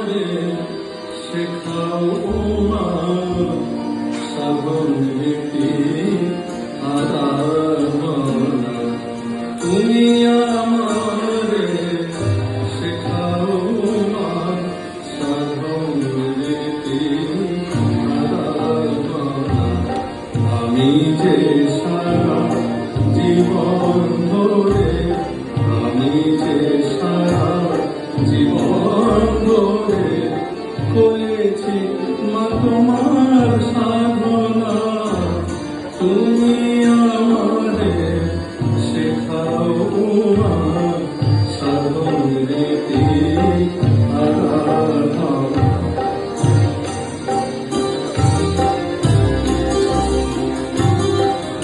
আমারে শেখাও মা সাধন রীতি আরাধনা। তুমি আমারে শেখাও মা সাধন রীতি আরাধনা। আমি যে সারা জীবন ধরে, আমি যে সারা জীবন ধরে করেছি মা তোমার সাধনা। তুমি আমারে শেখাও মা সাধন রীতি আরাধনা।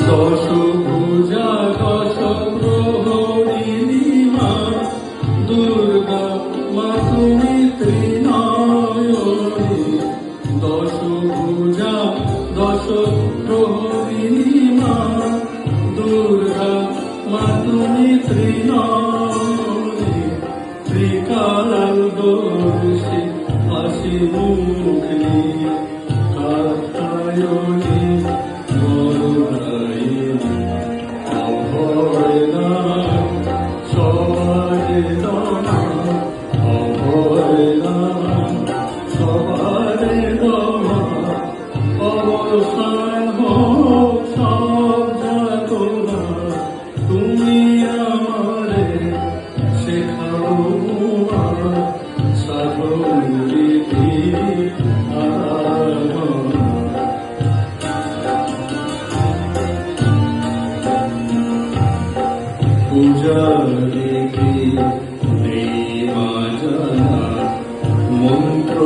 দশ পূজা দশ প্রহরিণী মা দুর্গা মা তুমি ত্রিনয়নী। দশ পূজা দশ প্রহরিণী মা দুর্গা মা তুমি ত্রিনয়নী। ত্রিকালদর্শী হাসি মুখ নিয়ে কাত্যায়নী বরদায়িনী। অভয়দা সবারে দমা, অভয়দা সবারে দমা। অবসান হোক সব যাতনা, তুমি আমারে শেখাও মা সাধন রীতি আরাধনা। পূজা দেখি নেই মা জানা, মন্ত্র